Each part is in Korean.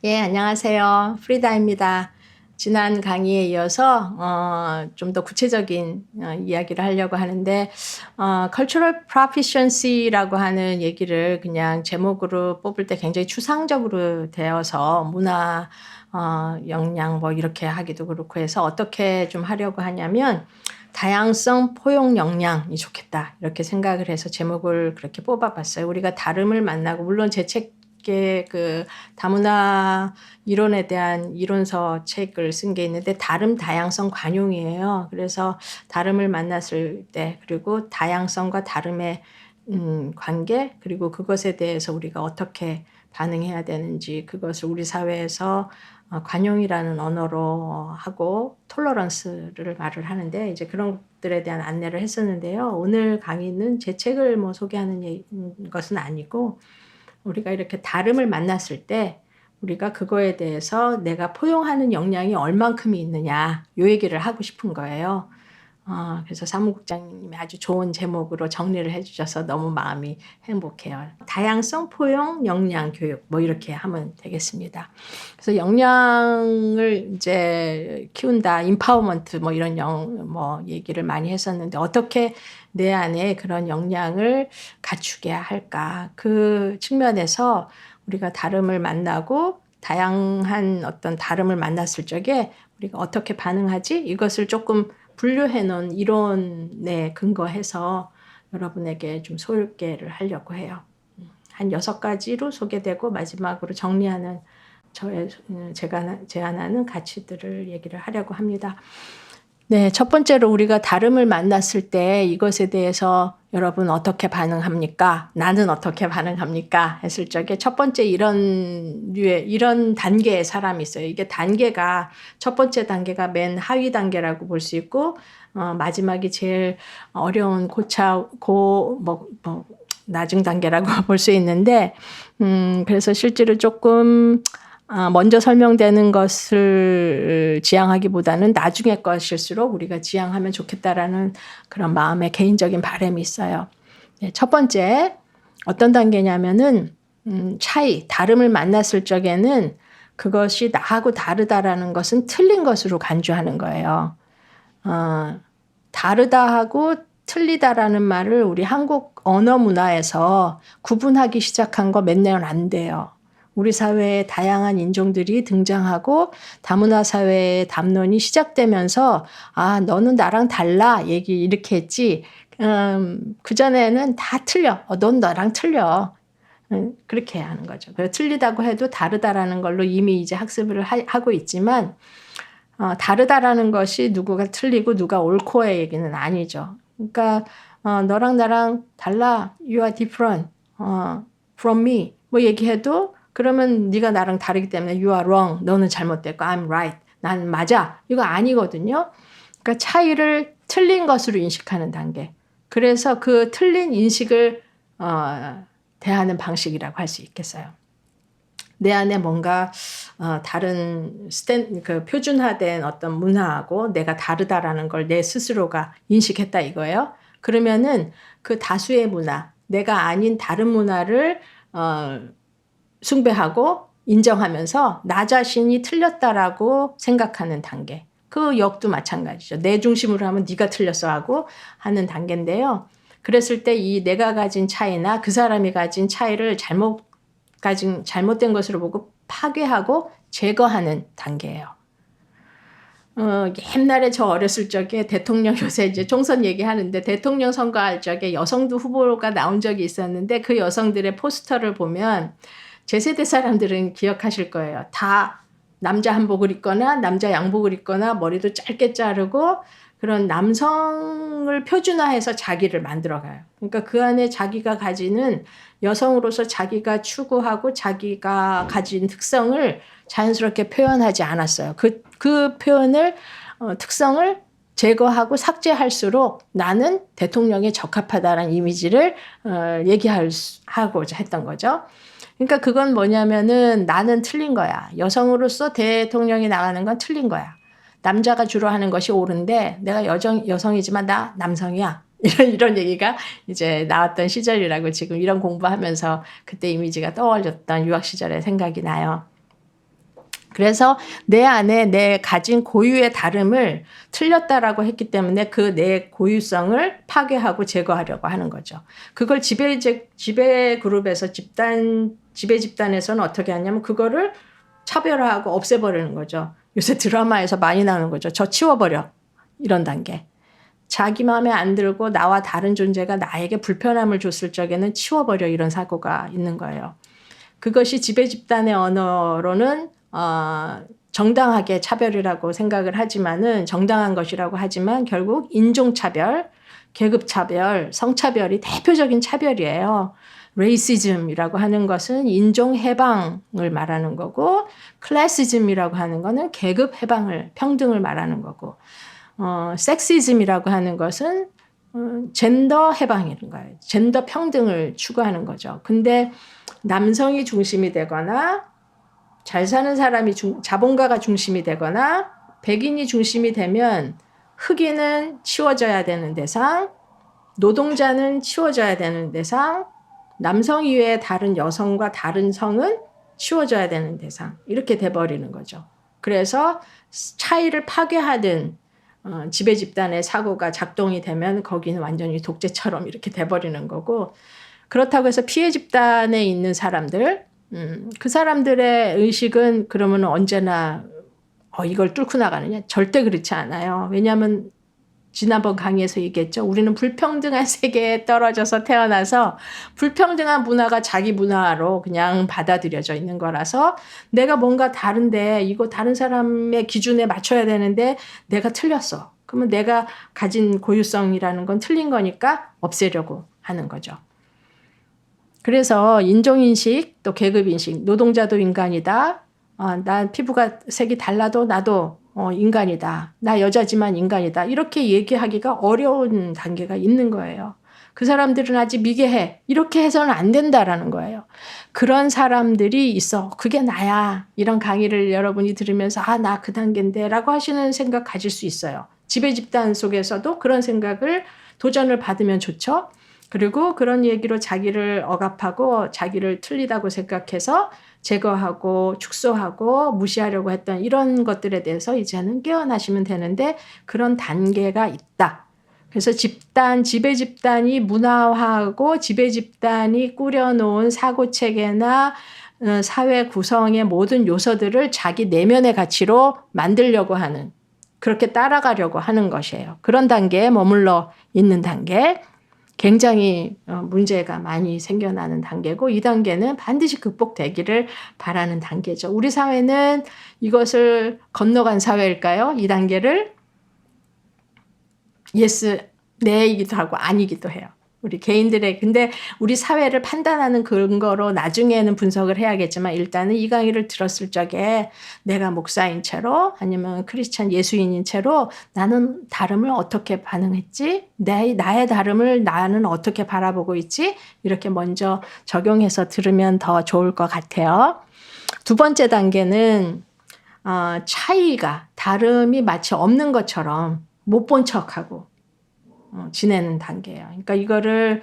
예, 안녕하세요. 프리다입니다. 지난 강의에 이어서 좀 더 구체적인 이야기를 하려고 하는데 Cultural Proficiency라고 하는 얘기를 그냥 제목으로 뽑을 때 굉장히 추상적으로 되어서 문화 역량 뭐 이렇게 하기도 그렇고 해서 어떻게 좀 하려고 하냐면 다양성 포용 역량이 좋겠다 이렇게 생각을 해서 제목을 그렇게 뽑아봤어요. 우리가 다름을 만나고 물론 제 책에 그 다문화 이론에 대한 이론서 책을 쓴 게 있는데 다름 다양성 관용이에요. 그래서 다름을 만났을 때 그리고 다양성과 다름의 관계 그리고 그것에 대해서 우리가 어떻게 반응해야 되는지 그것을 우리 사회에서 관용이라는 언어로 하고 톨러런스를 말을 하는데 이제 그런 것들에 대한 안내를 했었는데요. 오늘 강의는 제 책을 뭐 소개하는 것은 아니고 우리가 이렇게 다름을 만났을 때 우리가 그거에 대해서 내가 포용하는 역량이 얼만큼이 있느냐 요 얘기를 하고 싶은 거예요. 그래서 사무국장님이 아주 좋은 제목으로 정리를 해주셔서 너무 마음이 행복해요. 다양성 포용 역량 교육 뭐 이렇게 하면 되겠습니다. 그래서 역량을 이제 키운다, 임파워먼트 뭐 이런 뭐 얘기를 많이 했었는데 어떻게 내 안에 그런 역량을 갖추게 할까? 그 측면에서 우리가 다름을 만나고 다양한 어떤 다름을 만났을 적에 우리가 어떻게 반응하지? 이것을 조금 분류해 놓은 이론에 근거해서 여러분에게 좀 소개를 하려고 해요. 한 6가지로 소개되고 마지막으로 정리하는 제가 제안하는 가치들을 얘기를 하려고 합니다. 네, 첫 번째로 우리가 다름을 만났을 때 이것에 대해서 여러분 어떻게 반응합니까? 나는 어떻게 반응합니까? 했을 적에 첫 번째 이런 단계의 사람이 있어요. 이게 단계가 첫 번째 단계가 맨 하위 단계라고 볼 수 있고 마지막이 제일 어려운 나중 단계라고 볼 수 있는데 그래서 실제로 조금 먼저 설명되는 것을 지향하기보다는 나중의 것일수록 우리가 지향하면 좋겠다라는 그런 마음의 개인적인 바람이 있어요. 네, 첫 번째 어떤 단계냐면은 다름을 만났을 적에는 그것이 나하고 다르다라는 것은 틀린 것으로 간주하는 거예요. 다르다하고 틀리다라는 말을 우리 한국 언어 문화에서 구분하기 시작한 거 몇 년 안 돼요. 우리 사회에 다양한 인종들이 등장하고 다문화 사회의 담론이 시작되면서 너는 나랑 달라 얘기 이렇게 했지 그전에는 다 틀려. 넌 나랑 틀려. 그렇게 하는 거죠. 틀리다고 해도 다르다라는 걸로 이미 이제 학습을 하고 있지만 다르다라는 것이 누구가 틀리고 누가 옳고의 얘기는 아니죠. 그러니까 너랑 나랑 달라. You are different from me. 뭐 얘기해도 그러면 네가 나랑 다르기 때문에 you are wrong. 너는 잘못됐고 I'm right. 난 맞아. 이거 아니거든요. 그러니까 차이를 틀린 것으로 인식하는 단계. 그래서 그 틀린 인식을 대하는 방식이라고 할 수 있겠어요. 내 안에 뭔가 다른 표준화된 어떤 문화하고 내가 다르다라는 걸 내 스스로가 인식했다 이거예요. 그러면은 그 다수의 문화, 내가 아닌 다른 문화를 숭배하고 인정하면서 나 자신이 틀렸다라고 생각하는 단계. 그 역도 마찬가지죠. 내 중심으로 하면 네가 틀렸어 하고 하는 단계인데요. 그랬을 때 이 내가 가진 차이나 그 사람이 가진 차이를 잘못된 것으로 보고 파괴하고 제거하는 단계예요. 옛날에 저 어렸을 적에 대통령 요새 이제 총선 얘기하는데 대통령 선거할 적에 여성도 후보가 나온 적이 있었는데 그 여성들의 포스터를 보면 제 세대 사람들은 기억하실 거예요. 다 남자 한복을 입거나 남자 양복을 입거나 머리도 짧게 자르고 그런 남성을 표준화해서 자기를 만들어가요. 그러니까 그 안에 자기가 가지는 여성으로서 자기가 추구하고 자기가 가진 특성을 자연스럽게 표현하지 않았어요. 그 표현을 특성을 제거하고 삭제할수록 나는 대통령에 적합하다는 이미지를 얘기하고자 했던 거죠. 그러니까 그건 뭐냐면은 나는 틀린 거야. 여성으로서 대통령이 나가는 건 틀린 거야. 남자가 주로 하는 것이 옳은데 내가 여성이지만 나 남성이야. 이런 얘기가 이제 나왔던 시절이라고 지금 이런 공부하면서 그때 이미지가 떠올렸던 유학 시절의 생각이 나요. 그래서 내 안에 내 가진 고유의 다름을 틀렸다라고 했기 때문에 그 내 고유성을 파괴하고 제거하려고 하는 거죠. 그걸 지배 그룹에서 지배 집단에서는 어떻게 하냐면 그거를 차별화하고 없애버리는 거죠. 요새 드라마에서 많이 나오는 거죠. 저 치워버려. 이런 단계. 자기 마음에 안 들고 나와 다른 존재가 나에게 불편함을 줬을 적에는 치워버려. 이런 사고가 있는 거예요. 그것이 지배 집단의 언어로는 정당하게 차별이라고 생각을 하지만은 정당한 것이라고 하지만 결국 인종차별, 계급차별, 성차별이 대표적인 차별이에요. 레이시즘이라고 하는 것은 인종 해방을 말하는 거고 클래시즘이라고 하는 거는 계급 해방을 평등을 말하는 거고 섹시즘이라고 하는 것은 젠더 해방인 거예요. 젠더 평등을 추구하는 거죠. 근데 남성이 중심이 되거나 잘 사는 사람이 자본가가 중심이 되거나 백인이 중심이 되면 흑인은 치워져야 되는 대상, 노동자는 치워져야 되는 대상, 남성 이외의 다른 여성과 다른 성은 치워져야 되는 대상 이렇게 돼버리는 거죠. 그래서 차이를 파괴하든 지배 집단의 사고가 작동이 되면 거기는 완전히 독재처럼 이렇게 돼버리는 거고 그렇다고 해서 피해 집단에 있는 사람들 그 사람들의 의식은 그러면 언제나 이걸 뚫고 나가느냐? 절대 그렇지 않아요. 왜냐하면 지난번 강의에서 얘기했죠. 우리는 불평등한 세계에 떨어져서 태어나서 불평등한 문화가 자기 문화로 그냥 받아들여져 있는 거라서 내가 뭔가 다른데 이거 다른 사람의 기준에 맞춰야 되는데 내가 틀렸어. 그러면 내가 가진 고유성이라는 건 틀린 거니까 없애려고 하는 거죠. 그래서 인종인식 또 계급인식 노동자도 인간이다. 난 피부가 색이 달라도 나도 인간이다. 나 여자지만 인간이다. 이렇게 얘기하기가 어려운 단계가 있는 거예요. 그 사람들은 아직 미개해. 이렇게 해서는 안 된다라는 거예요. 그런 사람들이 있어. 그게 나야. 이런 강의를 여러분이 들으면서 나 그 단계인데 라고 하시는 생각 가질 수 있어요. 지배 집단 속에서도 그런 생각을 도전을 받으면 좋죠. 그리고 그런 얘기로 자기를 억압하고 자기를 틀리다고 생각해서 제거하고 축소하고 무시하려고 했던 이런 것들에 대해서 이제는 깨어나시면 되는데 그런 단계가 있다. 그래서 지배 집단이 문화화하고 지배 집단이 꾸려놓은 사고체계나 사회 구성의 모든 요소들을 자기 내면의 가치로 만들려고 하는 그렇게 따라가려고 하는 것이에요. 그런 단계에 머물러 있는 단계. 굉장히 문제가 많이 생겨나는 단계고 이 단계는 반드시 극복되기를 바라는 단계죠. 우리 사회는 이것을 건너간 사회일까요? 이 단계를 예스, 네이기도 하고 아니기도 해요. 우리 개인들의 근데 우리 사회를 판단하는 근거로 나중에는 분석을 해야겠지만 일단은 이 강의를 들었을 적에 내가 목사인 채로 아니면 크리스찬 예수인인 채로 나는 다름을 어떻게 반응했지? 나의 다름을 나는 어떻게 바라보고 있지? 이렇게 먼저 적용해서 들으면 더 좋을 것 같아요. 두 번째 단계는 차이가 다름이 마치 없는 것처럼 못 본 척하고 지내는 단계예요. 그러니까 이거를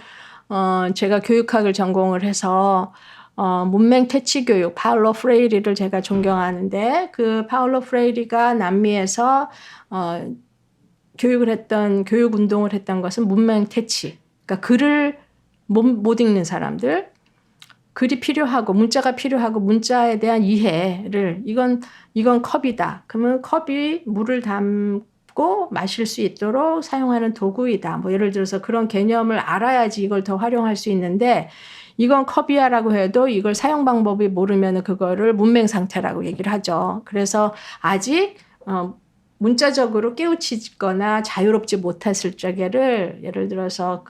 제가 교육학을 전공을 해서 문맹 퇴치 교육 파울로 프레이리를 제가 존경하는데 그 파울로 프레이리가 남미에서 교육 운동을 했던 것은 문맹 퇴치. 그러니까 글을 못 읽는 사람들, 글이 필요하고 문자가 필요하고 문자에 대한 이해를 이건 컵이다. 그러면 컵이 물을 담고 마실 수 있도록 사용하는 도구이다. 뭐 예를 들어서 그런 개념을 알아야지 이걸 더 활용할 수 있는데 이건 컵이야라고 해도 이걸 사용 방법이 모르면 그거를 문맹 상태라고 얘기를 하죠. 그래서 아직 문자적으로 깨우치거나 자유롭지 못했을 적에를 예를 들어서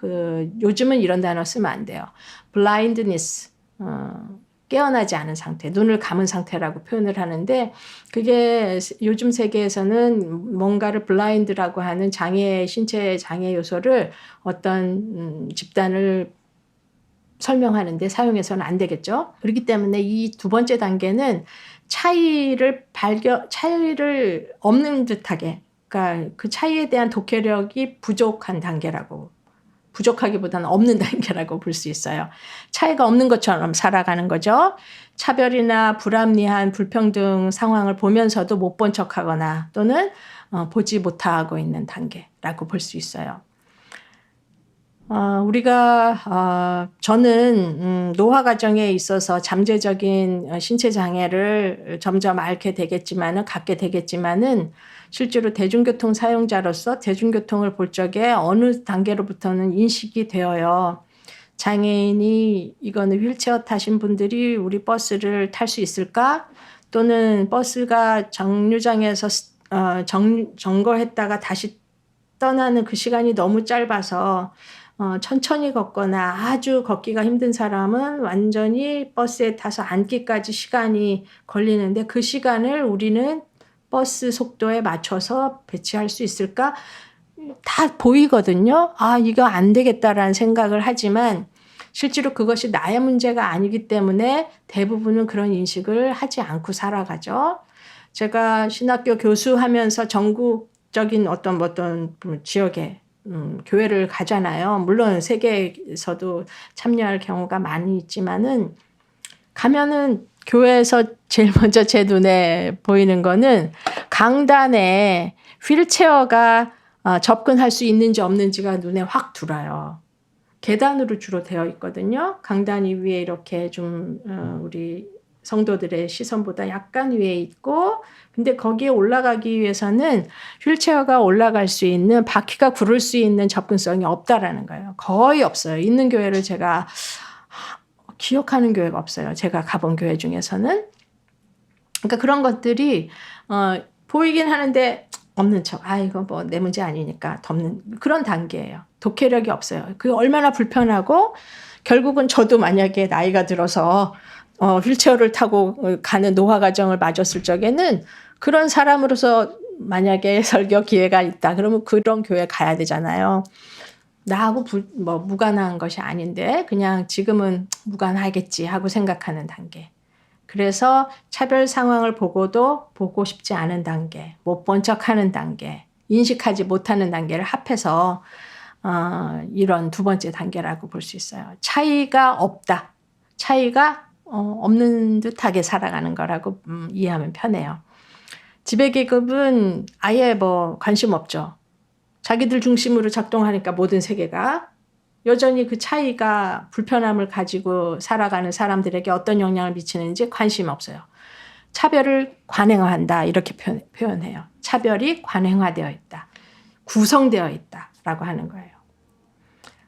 요즘은 이런 단어 쓰면 안 돼요. blindness. 깨어나지 않은 상태, 눈을 감은 상태라고 표현을 하는데 그게 요즘 세계에서는 뭔가를 블라인드라고 하는 신체 장애 요소를 어떤 집단을 설명하는데 사용해서는 안 되겠죠. 그렇기 때문에 이 두 번째 단계는 차이를 없는 듯하게, 그러니까 그 차이에 대한 독해력이 부족한 단계라고 부족하기보다는 없는 단계라고 볼 수 있어요. 차이가 없는 것처럼 살아가는 거죠. 차별이나 불합리한 불평등 상황을 보면서도 못 본 척하거나 또는 보지 못하고 있는 단계라고 볼 수 있어요. 저는 노화 과정에 있어서 잠재적인 신체 장애를 점점 갖게 되겠지만은 실제로 대중교통 사용자로서 대중교통을 볼 적에 어느 단계로부터는 인식이 되어요. 장애인이 이거는 휠체어 타신 분들이 우리 버스를 탈 수 있을까? 또는 버스가 정류장에서 정거했다가 다시 떠나는 그 시간이 너무 짧아서 천천히 걷거나 아주 걷기가 힘든 사람은 완전히 버스에 타서 앉기까지 시간이 걸리는데 그 시간을 우리는 버스 속도에 맞춰서 배치할 수 있을까? 다 보이거든요. 이거 안 되겠다라는 생각을 하지만 실제로 그것이 나의 문제가 아니기 때문에 대부분은 그런 인식을 하지 않고 살아가죠. 제가 신학교 교수하면서 전국적인 어떤 지역에 교회를 가잖아요. 물론 세계에서도 참여할 경우가 많이 있지만은 가면은 교회에서 제일 먼저 제 눈에 보이는 거는 강단에 휠체어가 접근할 수 있는지 없는지가 눈에 확 들어요. 계단으로 주로 되어 있거든요. 강단이 위에 이렇게 좀 우리 성도들의 시선보다 약간 위에 있고, 근데 거기에 올라가기 위해서는 휠체어가 올라갈 수 있는, 바퀴가 구를 수 있는 접근성이 없다라는 거예요. 거의 없어요. 있는 교회를 제가 기억하는 교회가 없어요. 제가 가본 교회 중에서는. 그러니까 그런 것들이 보이긴 하는데 없는 척. 이거 뭐 내 문제 아니니까 덮는 그런 단계예요. 독해력이 없어요. 그게 얼마나 불편하고 결국은 저도 만약에 나이가 들어서 휠체어를 타고 가는 노화 과정을 맞았을 적에는 그런 사람으로서 만약에 설교 기회가 있다. 그러면 그런 교회 가야 되잖아요. 나하고 무관한 것이 아닌데 그냥 지금은 무관하겠지 하고 생각하는 단계. 그래서 차별 상황을 보고도 보고 싶지 않은 단계, 못 본 척하는 단계, 인식하지 못하는 단계를 합해서 이런 두 번째 단계라고 볼 수 있어요. 차이가 없다. 차이가 없는 듯하게 살아가는 거라고 이해하면 편해요. 지배계급은 아예 관심 없죠. 자기들 중심으로 작동하니까 모든 세계가 여전히 그 차이가 불편함을 가지고 살아가는 사람들에게 어떤 영향을 미치는지 관심 없어요. 차별을 관행화한다 이렇게 표현해요. 차별이 관행화되어 있다. 구성되어 있다라고 하는 거예요.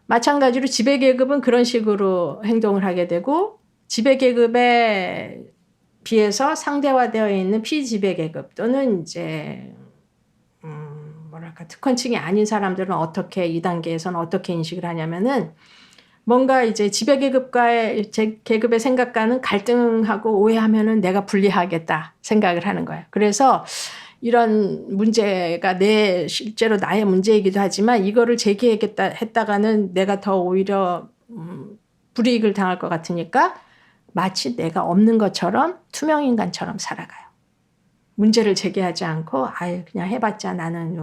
마찬가지로 지배계급은 그런 식으로 행동을 하게 되고 지배계급에 비해서 상대화되어 있는 피지배계급 또는 이제 특권층이 아닌 사람들은 어떻게 이 단계에서는 어떻게 인식을 하냐면은 뭔가 이제 지배계급과의 제 계급의 생각과는 갈등하고 오해하면은 내가 불리하겠다 생각을 하는 거예요. 그래서 이런 문제가 실제로 나의 문제이기도 하지만 이거를 했다가는 내가 더 오히려 불이익을 당할 것 같으니까 마치 내가 없는 것처럼 투명인간처럼 살아가요. 문제를 제기하지 않고 그냥 해봤자 나는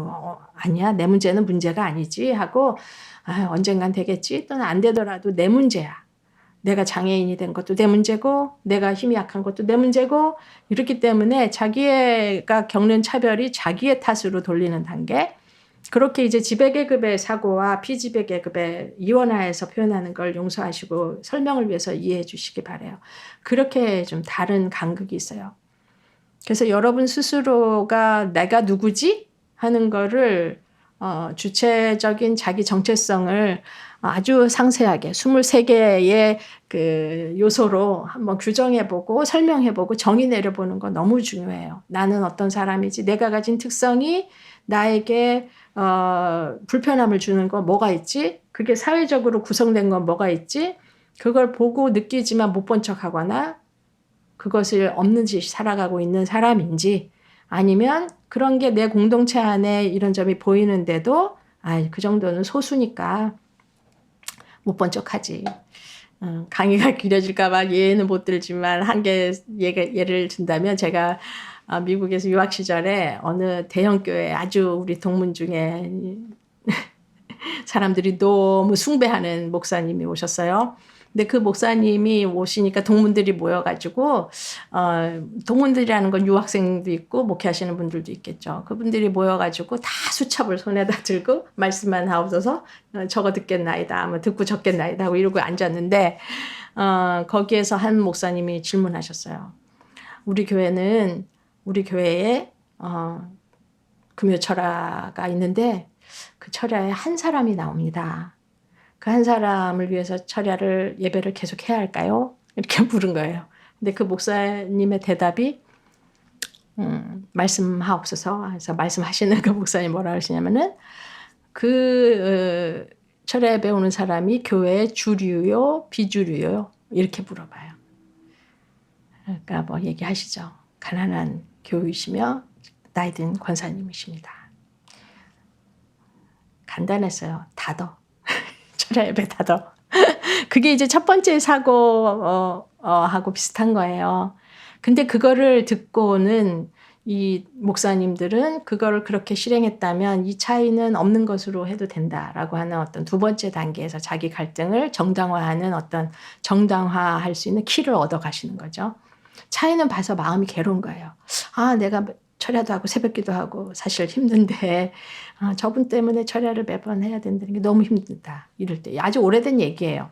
아니야 내 문제는 문제가 아니지 하고 언젠간 되겠지 또는 안 되더라도 내 문제야. 내가 장애인이 된 것도 내 문제고 내가 힘이 약한 것도 내 문제고 이렇기 때문에 자기가 겪는 차별이 자기의 탓으로 돌리는 단계. 그렇게 이제 지배계급의 사고와 피지배계급의 이원화해서 표현하는 걸 용서하시고 설명을 위해서 이해해 주시기 바라요. 그렇게 좀 다른 간극이 있어요. 그래서 여러분 스스로가 내가 누구지? 하는 거를 주체적인 자기 정체성을 아주 상세하게 23개의 그 요소로 한번 규정해보고 설명해보고 정의 내려보는 거 너무 중요해요. 나는 어떤 사람이지? 내가 가진 특성이 나에게 불편함을 주는 거 뭐가 있지? 그게 사회적으로 구성된 건 뭐가 있지? 그걸 보고 느끼지만 못 본 척하거나 그것을 없는 듯이 살아가고 있는 사람인지 아니면 그런 게 내 공동체 안에 이런 점이 보이는데도 그 정도는 소수니까 못 본 척하지. 강의가 길어질까 봐 예는 못 들지만 한 개 예를 든다면 제가 미국에서 유학 시절에 어느 대형 교회 아주 우리 동문 중에 사람들이 너무 숭배하는 목사님이 오셨어요. 근데 그 목사님이 오시니까 동문들이 모여가지고 동문들이라는 건 유학생도 있고 목회하시는 분들도 있겠죠. 그분들이 모여가지고 다 수첩을 손에다 들고 말씀만 하옵소서 적어 듣겠나이다, 뭐 듣고 적겠나이다 하고 이러고 앉았는데 거기에서 한 목사님이 질문하셨어요. 우리 교회에 금요 철야가 있는데 그 철야에 한 사람이 나옵니다. 그 한 사람을 위해서 예배를 계속 해야 할까요? 이렇게 물은 거예요. 근데 그 목사님의 대답이 말씀하옵소서. 그래서 말씀하시는 그 목사님 뭐라 하시냐면은 철야 예배 오는 사람이 교회의 주류요, 비주류요? 이렇게 물어봐요. 그러니까 뭐 얘기하시죠. 가난한 교우이시며 나이 든 권사님이십니다. 간단했어요. 닫어. 철야 예배 닫어. 그게 이제 첫 번째 사고하고 비슷한 거예요. 근데 그거를 듣고는 이 목사님들은 그거를 그렇게 실행했다면 이 차이는 없는 것으로 해도 된다라고 하는 어떤 두 번째 단계에서 자기 갈등을 정당화하는 어떤 정당화할 수 있는 키를 얻어 가시는 거죠. 차이는 봐서 마음이 괴로운 거예요. 내가 철야도 하고 새벽기도 하고 사실 힘든데 저분 때문에 철야를 매번 해야 된다는 게 너무 힘들다. 이럴 때 아주 오래된 얘기예요.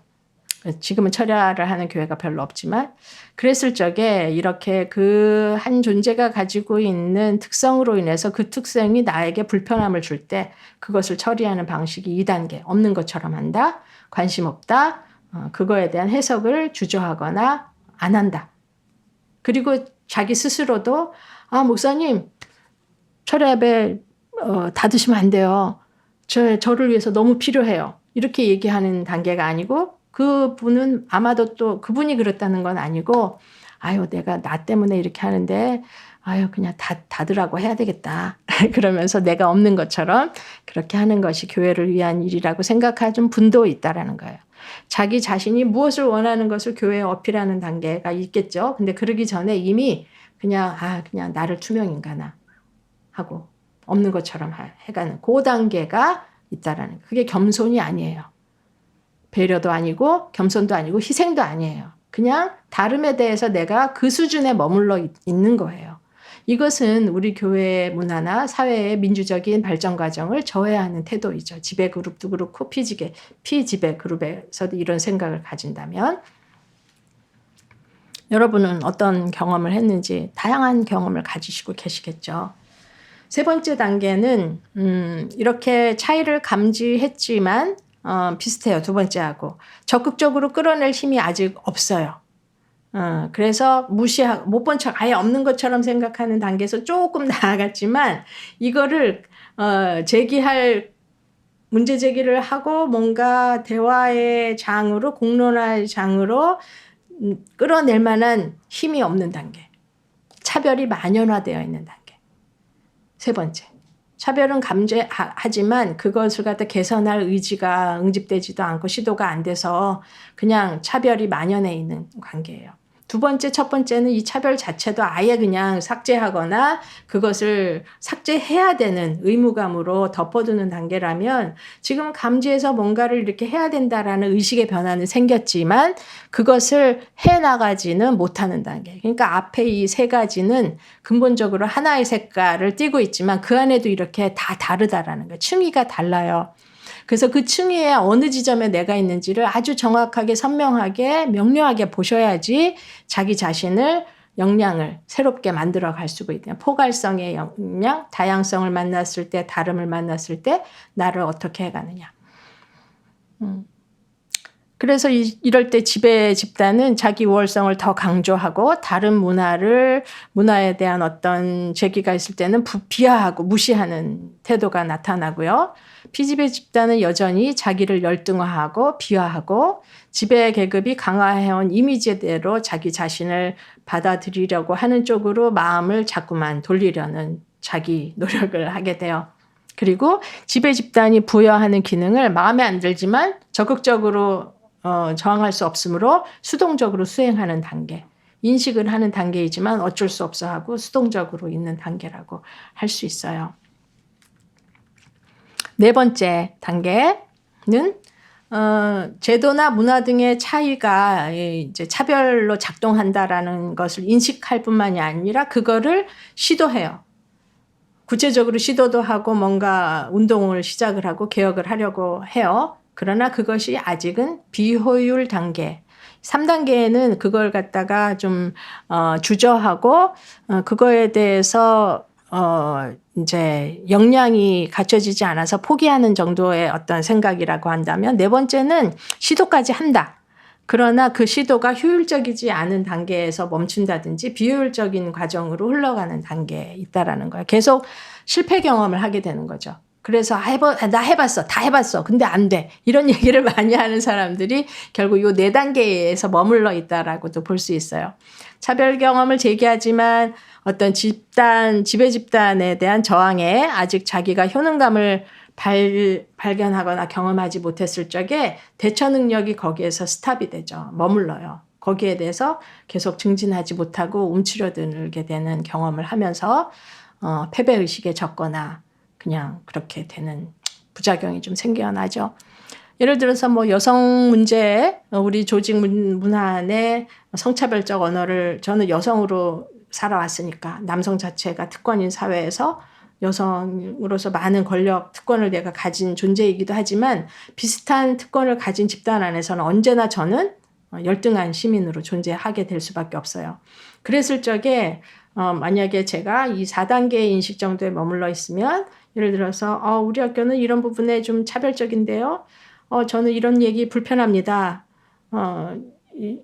지금은 철야를 하는 교회가 별로 없지만 그랬을 적에 이렇게 그 한 존재가 가지고 있는 특성으로 인해서 그 특성이 나에게 불편함을 줄 때 그것을 처리하는 방식이 2단계 없는 것처럼 한다. 관심 없다. 그거에 대한 해석을 주저하거나 안 한다. 그리고 자기 스스로도 목사님 철야 예배 닫으시면 안 돼요. 저를 위해서 너무 필요해요. 이렇게 얘기하는 단계가 아니고 그분은 아마도 또 그분이 그렇다는 건 아니고 내가 나 때문에 이렇게 하는데 그냥 닫으라고 해야 되겠다. 그러면서 내가 없는 것처럼 그렇게 하는 것이 교회를 위한 일이라고 생각하는 분도 있다라는 거예요. 자기 자신이 무엇을 원하는 것을 교회에 어필하는 단계가 있겠죠. 근데 그러기 전에 이미 그냥 나를 투명인간아 하고 없는 것처럼 해가는 그 단계가 있다라는 거예요. 그게 겸손이 아니에요. 배려도 아니고 겸손도 아니고 희생도 아니에요. 그냥 다름에 대해서 내가 그 수준에 머물러 있는 거예요. 이것은 우리 교회의 문화나 사회의 민주적인 발전 과정을 저해하는 태도이죠. 지배 그룹도 그렇고 피지배 그룹에서도 이런 생각을 가진다면 여러분은 어떤 경험을 했는지 다양한 경험을 가지시고 계시겠죠. 세 번째 단계는 이렇게 차이를 감지했지만 비슷해요. 두 번째하고. 적극적으로 끌어낼 힘이 아직 없어요. 그래서 무시하고 못 본 척 아예 없는 것처럼 생각하는 단계에서 조금 나아갔지만 이거를 문제 제기를 하고 뭔가 대화의 장으로 공론화의 장으로 끌어낼 만한 힘이 없는 단계. 차별이 만연화되어 있는 단계. 세 번째. 차별은 감지하지만 그것을 갖다 개선할 의지가 응집되지도 않고 시도가 안 돼서 그냥 차별이 만연해 있는 관계예요. 두 번째, 첫 번째는 이 차별 자체도 아예 그냥 삭제하거나 그것을 삭제해야 되는 의무감으로 덮어두는 단계라면 지금 감지해서 뭔가를 이렇게 해야 된다라는 의식의 변화는 생겼지만 그것을 해나가지는 못하는 단계. 그러니까 앞에 이 세 가지는 근본적으로 하나의 색깔을 띠고 있지만 그 안에도 이렇게 다 다르다라는 거예요. 층위가 달라요. 그래서 그 층위에 어느 지점에 내가 있는지를 아주 정확하게 선명하게 명료하게 보셔야지 자기 자신을 역량을 새롭게 만들어 갈 수가 있다. 포괄성의 역량, 다양성을 만났을 때, 다름을 만났을 때 나를 어떻게 해가느냐. 그래서 이럴 때 지배 집단은 자기 우월성을 더 강조하고 다른 문화에 대한 어떤 제기가 있을 때는 비하하고 무시하는 태도가 나타나고요. 피지배 집단은 여전히 자기를 열등화하고 비하하고 지배 계급이 강화해온 이미지대로 자기 자신을 받아들이려고 하는 쪽으로 마음을 자꾸만 돌리려는 자기 노력을 하게 돼요. 그리고 지배 집단이 부여하는 기능을 마음에 안 들지만 적극적으로 저항할 수 없으므로 수동적으로 수행하는 단계. 인식을 하는 단계이지만 어쩔 수 없어 하고 수동적으로 있는 단계라고 할 수 있어요. 네 번째 단계는 제도나 문화 등의 차이가 이제 차별로 작동한다라는 것을 인식할 뿐만이 아니라 그거를 시도해요. 구체적으로 시도도 하고 뭔가 운동을 시작을 하고 개혁을 하려고 해요. 그러나 그것이 아직은 비효율 단계. 3단계에는 그걸 갖다가 좀 주저하고 그거에 대해서 이제 역량이 갖춰지지 않아서 포기하는 정도의 어떤 생각이라고 한다면, 네 번째는 시도까지 한다. 그러나 그 시도가 효율적이지 않은 단계에서 멈춘다든지 비효율적인 과정으로 흘러가는 단계에 있다라는 거예요. 계속 실패 경험을 하게 되는 거죠. 그래서 나 해봤어. 다 해봤어. 근데 안 돼. 이런 얘기를 많이 하는 사람들이 결국 요 네 단계에서 머물러 있다라고도 볼 수 있어요. 차별 경험을 제기하지만 어떤 지배 집단에 대한 저항에 아직 자기가 효능감을 발견하거나 경험하지 못했을 적에 대처 능력이 거기에서 스탑이 되죠. 머물러요. 거기에 대해서 계속 증진하지 못하고 움츠러들게 되는 경험을 하면서 패배의식에 젖거나 그냥 그렇게 되는 부작용이 좀 생겨나죠. 예를 들어서 뭐 여성 문제, 우리 조직 문화 안에 성차별적 언어를, 저는 여성으로 살아왔으니까 남성 자체가 특권인 사회에서 여성으로서 많은 권력, 특권을 내가 가진 존재이기도 하지만 비슷한 특권을 가진 집단 안에서는 언제나 저는 열등한 시민으로 존재하게 될 수밖에 없어요. 그랬을 적에 만약에 제가 이 4단계의 인식 정도에 머물러 있으면, 예를 들어서 우리 학교는 이런 부분에 좀 차별적인데요. 저는 이런 얘기 불편합니다.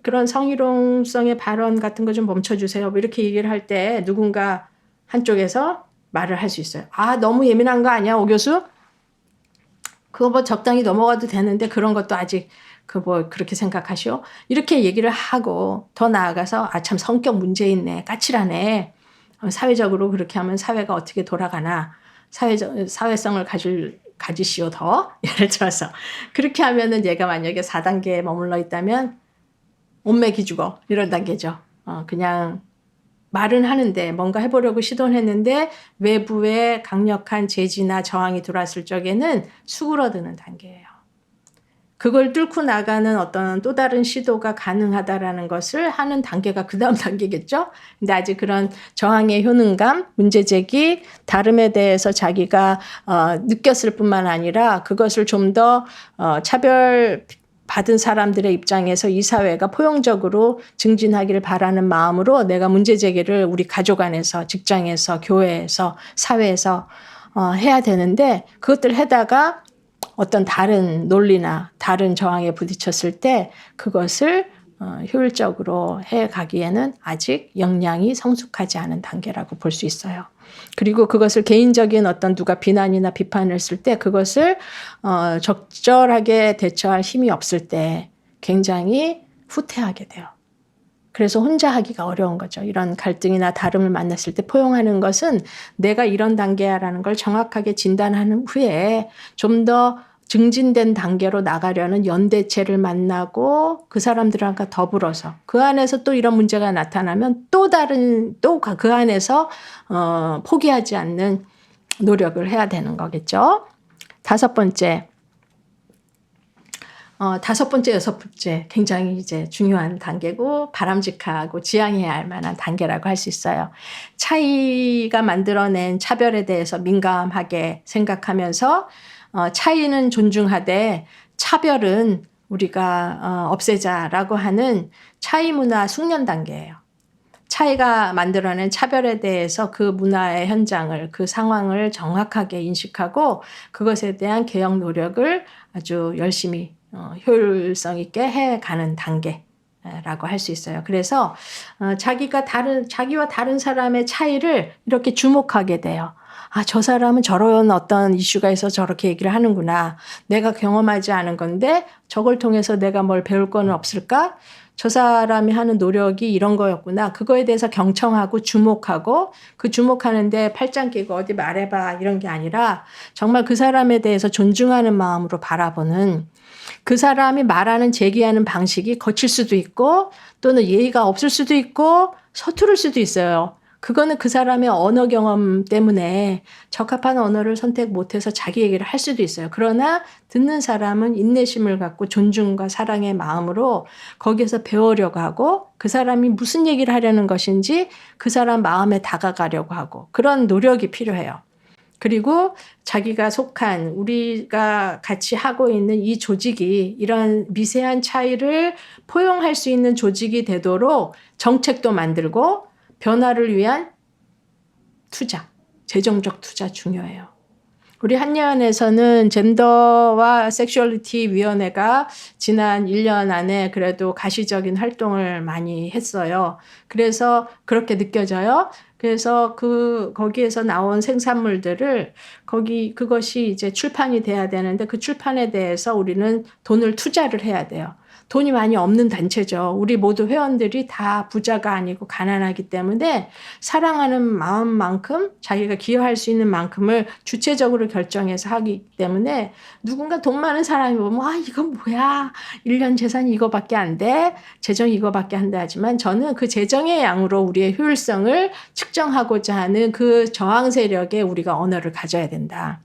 그런 성희롱성의 발언 같은 거 좀 멈춰주세요. 뭐 이렇게 얘기를 할 때 누군가 한쪽에서 말을 할 수 있어요. 너무 예민한 거 아니야, 오 교수? 그거 뭐 적당히 넘어가도 되는데 그런 것도 아직 그렇게 생각하시오? 이렇게 얘기를 하고 더 나아가서 참 성격 문제 있네, 까칠하네. 사회적으로 그렇게 하면 사회가 어떻게 돌아가나. 사회성을 가지시오 더. 예를 들어서 그렇게 하면은 얘가 만약에 4단계에 머물러 있다면 온맥이 죽어 이런 단계죠. 그냥 말은 하는데 뭔가 해보려고 시도는 했는데 외부의 강력한 제지나 저항이 들어왔을 적에는 수그러드는 단계예요. 그걸 뚫고 나가는 어떤 또 다른 시도가 가능하다라는 것을 하는 단계가 그 다음 단계겠죠. 근데 아직 그런 저항의 효능감, 문제제기, 다름에 대해서 자기가 느꼈을 뿐만 아니라 그것을 좀 더 차별 받은 사람들의 입장에서 이 사회가 포용적으로 증진하기를 바라는 마음으로 내가 문제제기를 우리 가족 안에서, 직장에서, 교회에서, 사회에서 해야 되는데, 그것들 하다가 어떤 다른 논리나 다른 저항에 부딪혔을 때 그것을 효율적으로 해가기에는 아직 역량이 성숙하지 않은 단계라고 볼 수 있어요. 그리고 그것을 개인적인 어떤 누가 비난이나 비판을 했을 때 그것을 적절하게 대처할 힘이 없을 때 굉장히 후퇴하게 돼요. 그래서 혼자 하기가 어려운 거죠. 이런 갈등이나 다름을 만났을 때 포용하는 것은 내가 이런 단계야라는 걸 정확하게 진단하는 후에 좀 더 증진된 단계로 나가려는 연대체를 만나고 그 사람들과 더불어서 그 안에서 또 이런 문제가 나타나면 또 그 안에서 포기하지 않는 노력을 해야 되는 거겠죠. 다섯 번째, 여섯 번째 굉장히 이제 중요한 단계고 바람직하고 지향해야 할 만한 단계라고 할 수 있어요. 차이가 만들어낸 차별에 대해서 민감하게 생각하면서 차이는 존중하되 차별은 우리가 없애자라고 하는 차이 문화 숙련 단계예요. 차이가 만들어낸 차별에 대해서 그 문화의 현장을, 그 상황을 정확하게 인식하고 그것에 대한 개혁 노력을 아주 열심히 효율성 있게 해가는 단계라고 할 수 있어요. 그래서 자기와 다른 사람의 차이를 이렇게 주목하게 돼요. 저 사람은 저런 어떤 이슈가 있어서 저렇게 얘기를 하는구나. 내가 경험하지 않은 건데 저걸 통해서 내가 뭘 배울 건 없을까? 저 사람이 하는 노력이 이런 거였구나. 그거에 대해서 경청하고 주목하고 그 주목하는데 팔짱 끼고 어디 말해봐 이런 게 아니라 정말 그 사람에 대해서 존중하는 마음으로 바라보는, 그 사람이 말하는 제기하는 방식이 거칠 수도 있고 또는 예의가 없을 수도 있고 서투를 수도 있어요. 그거는 그 사람의 언어 경험 때문에 적합한 언어를 선택 못해서 자기 얘기를 할 수도 있어요. 그러나 듣는 사람은 인내심을 갖고 존중과 사랑의 마음으로 거기에서 배우려고 하고 그 사람이 무슨 얘기를 하려는 것인지 그 사람 마음에 다가가려고 하고 그런 노력이 필요해요. 그리고 자기가 속한 우리가 같이 하고 있는 이 조직이 이런 미세한 차이를 포용할 수 있는 조직이 되도록 정책도 만들고 변화를 위한 투자, 재정적 투자 중요해요. 우리 한예원에서는 젠더와 섹슈얼리티 위원회가 지난 1년 안에 그래도 가시적인 활동을 많이 했어요. 그래서 그렇게 느껴져요. 그래서 거기에서 나온 생산물들을 그것이 이제 출판이 돼야 되는데 그 출판에 대해서 우리는 돈을 투자를 해야 돼요. 돈이 많이 없는 단체죠. 우리 모두 회원들이 다 부자가 아니고 가난하기 때문에 사랑하는 마음만큼 자기가 기여할 수 있는 만큼을 주체적으로 결정해서 하기 때문에 누군가 돈 많은 사람이 보면 이건 뭐야. 1년 재산이 이거밖에 안 돼. 재정이 이거밖에 안 돼 하지만 저는 그 재정의 양으로 우리의 효율성을 측정하고자 하는 그 저항 세력에 우리가 언어를 가져야 된다.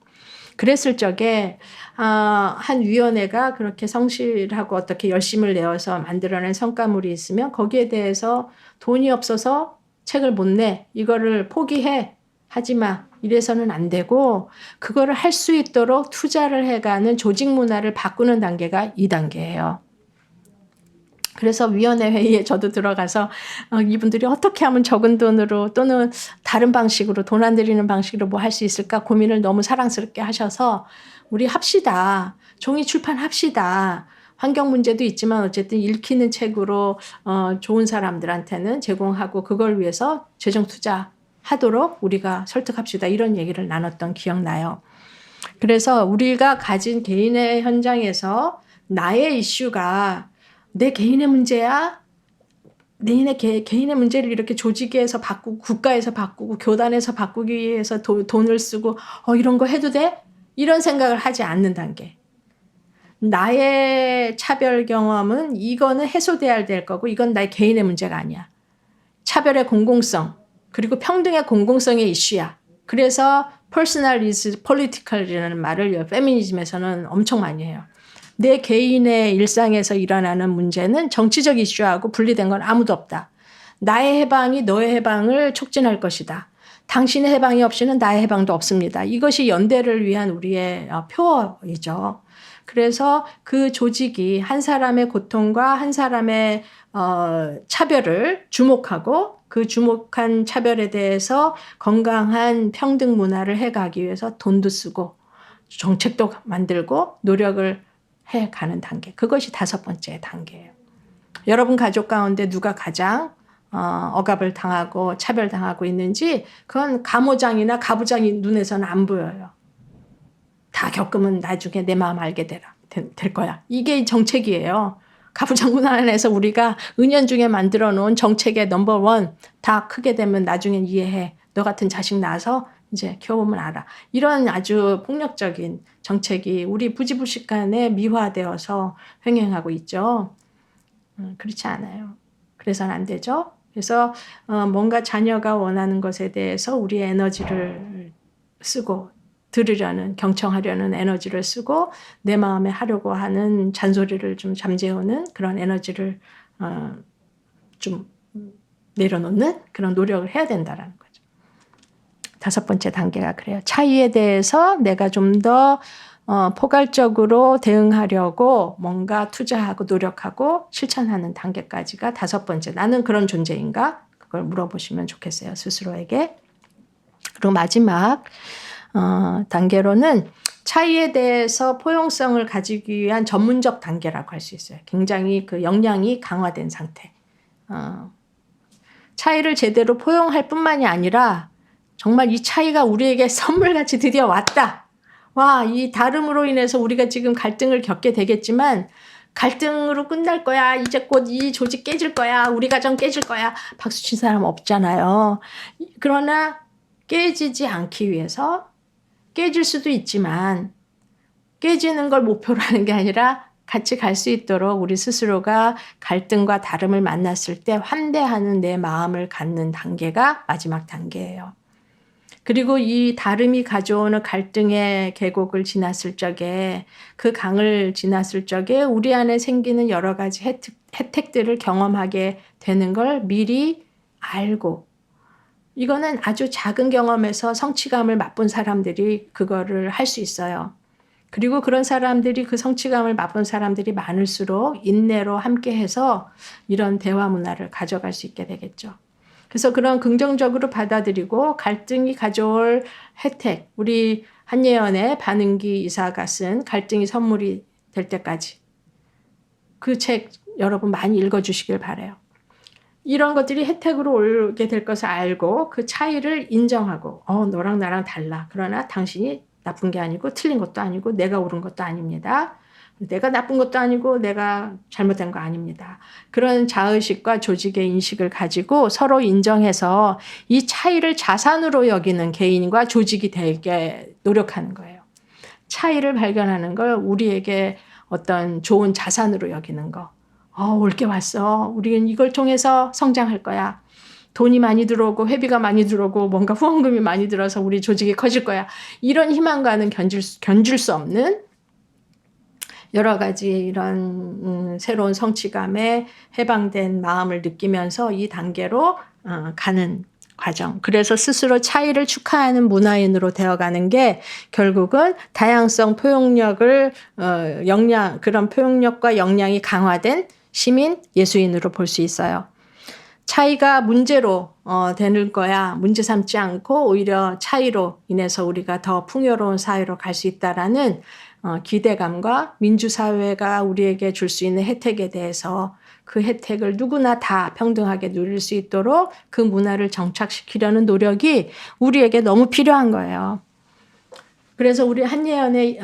그랬을 적에 한 위원회가 그렇게 성실하고 어떻게 열심을 내어서 만들어낸 성과물이 있으면 거기에 대해서 돈이 없어서 책을 못 내. 이거를 포기해. 하지 마. 이래서는 안 되고 그거를 할 수 있도록 투자를 해가는 조직 문화를 바꾸는 단계가 2단계예요. 그래서 위원회 회의에 저도 들어가서 이분들이 어떻게 하면 적은 돈으로 또는 다른 방식으로 돈 안 들이는 방식으로 뭐 할 수 있을까 고민을 너무 사랑스럽게 하셔서 우리 합시다. 종이 출판합시다. 환경 문제도 있지만 어쨌든 읽히는 책으로 좋은 사람들한테는 제공하고 그걸 위해서 재정 투자하도록 우리가 설득합시다. 이런 얘기를 나눴던 기억나요. 그래서 우리가 가진 개인의 현장에서 나의 이슈가 내 개인의 문제야? 개인의 문제를 이렇게 조직에서 바꾸고 국가에서 바꾸고 교단에서 바꾸기 위해서 돈을 쓰고 이런 거 해도 돼? 이런 생각을 하지 않는 단계. 나의 차별 경험은 이거는 해소돼야 될 거고 이건 나의 개인의 문제가 아니야. 차별의 공공성 그리고 평등의 공공성의 이슈야. 그래서 personal is political이라는 말을 페미니즘에서는 엄청 많이 해요. 내 개인의 일상에서 일어나는 문제는 정치적 이슈하고 분리된 건 아무도 없다. 나의 해방이 너의 해방을 촉진할 것이다. 당신의 해방이 없이는 나의 해방도 없습니다. 이것이 연대를 위한 우리의 표어이죠. 그래서 그 조직이 한 사람의 고통과 한 사람의 차별을 주목하고 그 주목한 차별에 대해서 건강한 평등 문화를 해가기 위해서 돈도 쓰고 정책도 만들고 노력을 해가는 단계. 그것이 5번째 단계예요. 여러분 가족 가운데 누가 가장 억압을 당하고 차별당하고 있는지 그건 가모장이나 가부장이 눈에서는 안 보여요. 다 겪으면 나중에 내 마음 알게 될 거야. 이게 정책이에요. 가부장 문화 안에서 우리가 은연중에 만들어 놓은 정책의 넘버 1 다 크게 되면 나중엔 이해해. 너 같은 자식 낳아서 이제 키워보면 알아. 이런 아주 폭력적인 정책이 우리 부지불식간에 미화되어서 횡행하고 있죠. 그렇지 않아요. 그래서는 안 되죠. 그래서 뭔가 자녀가 원하는 것에 대해서 우리의 에너지를 쓰고 들으려는 경청하려는 에너지를 쓰고 내 마음에 하려고 하는 잔소리를 좀 잠재우는 그런 에너지를 좀 내려놓는 그런 노력을 해야 된다라는 거죠. 5번째 단계가 그래요. 차이에 대해서 내가 좀 더 포괄적으로 대응하려고 뭔가 투자하고 노력하고 실천하는 단계까지가 5번째. 나는 그런 존재인가? 그걸 물어보시면 좋겠어요. 스스로에게. 그리고 마지막 단계로는 차이에 대해서 포용성을 가지기 위한 전문적 단계라고 할 수 있어요. 굉장히 그 역량이 강화된 상태. 차이를 제대로 포용할 뿐만이 아니라 정말 이 차이가 우리에게 선물같이 드디어 왔다. 와, 이 다름으로 인해서 우리가 지금 갈등을 겪게 되겠지만 갈등으로 끝날 거야. 이제 곧 이 조직 깨질 거야. 우리 가정 깨질 거야. 박수 친 사람 없잖아요. 그러나 깨지지 않기 위해서 깨질 수도 있지만 깨지는 걸 목표로 하는 게 아니라 같이 갈 수 있도록 우리 스스로가 갈등과 다름을 만났을 때 환대하는 내 마음을 갖는 단계가 마지막 단계예요. 그리고 이 다름이 가져오는 갈등의 계곡을 지났을 적에, 그 강을 지났을 적에 우리 안에 생기는 여러 가지 혜택들을 경험하게 되는 걸 미리 알고, 이거는 아주 작은 경험에서 성취감을 맛본 사람들이 그거를 할 수 있어요. 그리고 그런 사람들이, 그 성취감을 맛본 사람들이 많을수록 인내로 함께해서 이런 대화 문화를 가져갈 수 있게 되겠죠. 그래서 그런 긍정적으로 받아들이고 갈등이 가져올 혜택, 우리 한예연의 반응기 이사가 쓴 갈등이 선물이 될 때까지, 그 책 여러분 많이 읽어주시길 바라요. 이런 것들이 혜택으로 오게 될 것을 알고 그 차이를 인정하고, 너랑 나랑 달라. 그러나 당신이 나쁜 게 아니고 틀린 것도 아니고 내가 옳은 것도 아닙니다. 내가 나쁜 것도 아니고 내가 잘못된 거 아닙니다. 그런 자의식과 조직의 인식을 가지고 서로 인정해서 이 차이를 자산으로 여기는 개인과 조직이 되게 노력하는 거예요. 차이를 발견하는 걸 우리에게 어떤 좋은 자산으로 여기는 거. 올 게 왔어. 우리는 이걸 통해서 성장할 거야. 돈이 많이 들어오고 회비가 많이 들어오고 뭔가 후원금이 많이 들어서 우리 조직이 커질 거야. 이런 희망과는 견줄 수 없는 여러 가지 이런 새로운 성취감에 해방된 마음을 느끼면서 이 단계로 가는 과정. 그래서 스스로 차이를 축하하는 문화인으로 되어가는 게 결국은 다양성 표현력을 그런 표현력과 역량이 강화된 시민 예수인으로 볼 수 있어요. 차이가 문제로 되는 거야 문제 삼지 않고 오히려 차이로 인해서 우리가 더 풍요로운 사회로 갈 수 있다라는 기대감과 민주사회가 우리에게 줄 수 있는 혜택에 대해서 그 혜택을 누구나 다 평등하게 누릴 수 있도록 그 문화를 정착시키려는 노력이 우리에게 너무 필요한 거예요. 그래서 우리 한예연의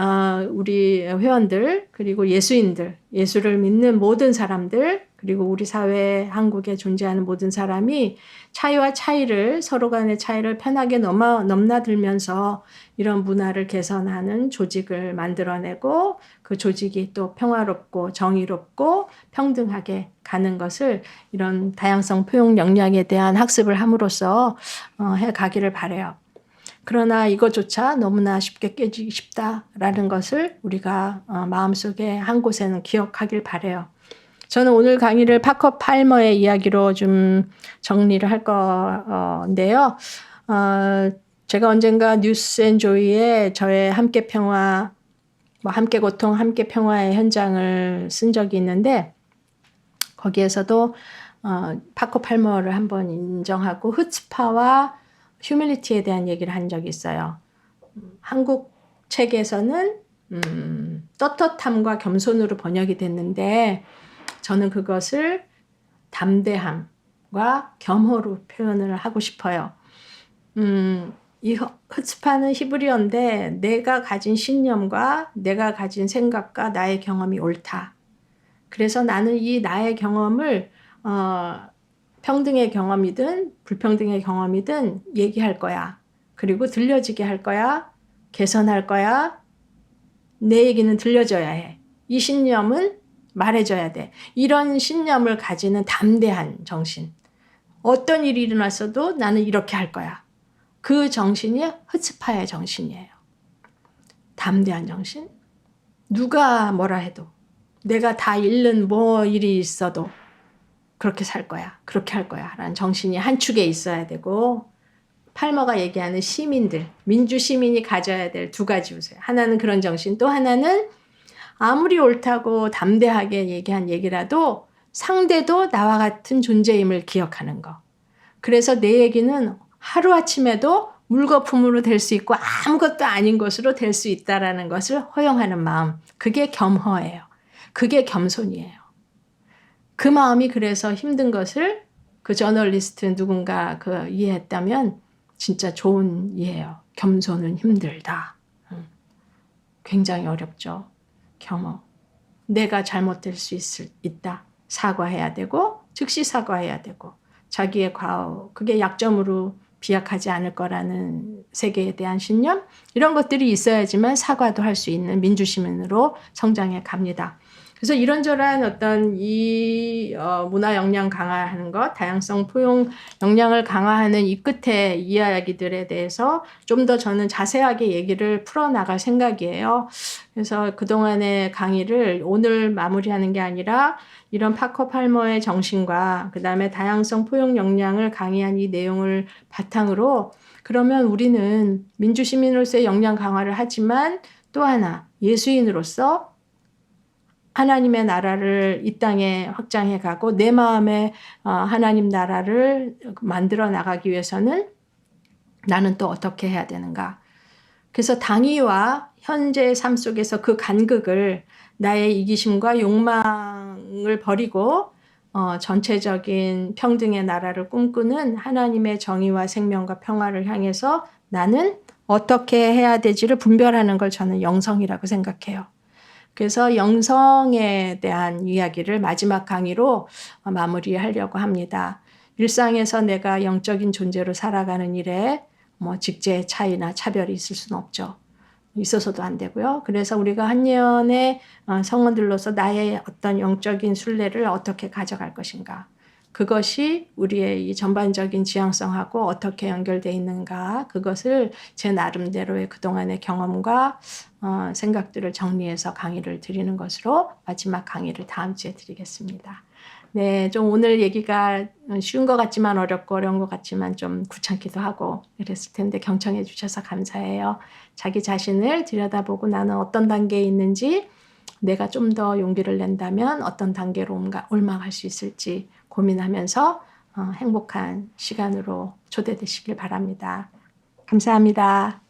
우리 회원들, 그리고 예수인들, 예수를 믿는 모든 사람들, 그리고 우리 사회 한국에 존재하는 모든 사람이 차이와 차이를, 서로 간의 차이를 편하게 넘나들면서 이런 문화를 개선하는 조직을 만들어내고 그 조직이 또 평화롭고 정의롭고 평등하게 가는 것을 이런 다양성 포용 역량에 대한 학습을 함으로써 해가기를 바라요. 그러나 이것조차 너무나 쉽게 깨지기 쉽다라는 것을 우리가 마음속에 한 곳에는 기억하길 바라요. 저는 오늘 강의를 파커 팔머의 이야기로 좀 정리를 할 건데요. 제가 언젠가 뉴스 앤 조이에 저의 함께 평화, 함께 고통, 함께 평화의 현장을 쓴 적이 있는데 거기에서도 파커 팔머를 한번 인정하고 흐츠파와 휴밀리티에 대한 얘기를 한 적이 있어요. 한국 책에서는 떳떳함과 겸손으로 번역이 됐는데 저는 그것을 담대함과 겸허로 표현을 하고 싶어요. 이 흐츠파는 히브리어인데 내가 가진 신념과 내가 가진 생각과 나의 경험이 옳다. 그래서 나는 이 나의 경험을 평등의 경험이든 불평등의 경험이든 얘기할 거야. 그리고 들려지게 할 거야. 개선할 거야. 내 얘기는 들려줘야 해. 이 신념은 말해줘야 돼. 이런 신념을 가지는 담대한 정신. 어떤 일이 일어났어도 나는 이렇게 할 거야. 그 정신이 흐츠파의 정신이에요. 담대한 정신. 누가 뭐라 해도 내가 다 잃는 일이 있어도 그렇게 살 거야. 그렇게 할 거야. 라는 정신이 한 축에 있어야 되고 팔머가 얘기하는 시민들, 민주 시민이 가져야 될 두 가지 요소예요. 하나는 그런 정신, 또 하나는 아무리 옳다고 담대하게 얘기한 얘기라도 상대도 나와 같은 존재임을 기억하는 거. 그래서 내 얘기는 하루아침에도 물거품으로 될 수 있고 아무것도 아닌 것으로 될 수 있다는 것을 허용하는 마음. 그게 겸허예요. 그게 겸손이에요. 그 마음이 그래서 힘든 것을 그 저널리스트 누군가 이해했다면 진짜 좋은 이해예요. 겸손은 힘들다. 굉장히 어렵죠. 겸허. 내가 잘못될 수 있다. 사과해야 되고 즉시 사과해야 되고 자기의 과오, 그게 약점으로 비약하지 않을 거라는 세계에 대한 신념, 이런 것들이 있어야지만 사과도 할 수 있는 민주시민으로 성장해 갑니다. 그래서 이런저런 어떤 문화 역량 강화하는 것, 다양성 포용 역량을 강화하는 이 끝에 이야기들에 대해서 좀 더 저는 자세하게 얘기를 풀어나갈 생각이에요. 그래서 그동안의 강의를 오늘 마무리하는 게 아니라 이런 파커 팔머의 정신과 그 다음에 다양성 포용 역량을 강의한 이 내용을 바탕으로 그러면 우리는 민주시민으로서의 역량 강화를 하지만 또 하나 예수인으로서 하나님의 나라를 이 땅에 확장해 가고 내 마음에 하나님 나라를 만들어 나가기 위해서는 나는 또 어떻게 해야 되는가. 그래서 당위와 현재의 삶 속에서 그 간극을 나의 이기심과 욕망을 버리고 전체적인 평등의 나라를 꿈꾸는 하나님의 정의와 생명과 평화를 향해서 나는 어떻게 해야 되지를 분별하는 걸 저는 영성이라고 생각해요. 그래서 영성에 대한 이야기를 마지막 강의로 마무리하려고 합니다. 일상에서 내가 영적인 존재로 살아가는 일에 직제의 차이나 차별이 있을 수는 없죠. 있어서도 안 되고요. 그래서 우리가 한년의 성원들로서 나의 어떤 영적인 순례를 어떻게 가져갈 것인가. 그것이 우리의 이 전반적인 지향성하고 어떻게 연결되어 있는가. 그것을 제 나름대로의 그동안의 경험과 생각들을 정리해서 강의를 드리는 것으로 마지막 강의를 다음 주에 드리겠습니다. 네, 좀 오늘 얘기가 쉬운 것 같지만 어렵고 어려운 것 같지만 좀 귀찮기도 하고 이랬을 텐데 경청해 주셔서 감사해요. 자기 자신을 들여다보고 나는 어떤 단계에 있는지 내가 좀 더 용기를 낸다면 어떤 단계로 올라갈 수 있을지 고민하면서 행복한 시간으로 초대되시길 바랍니다. 감사합니다.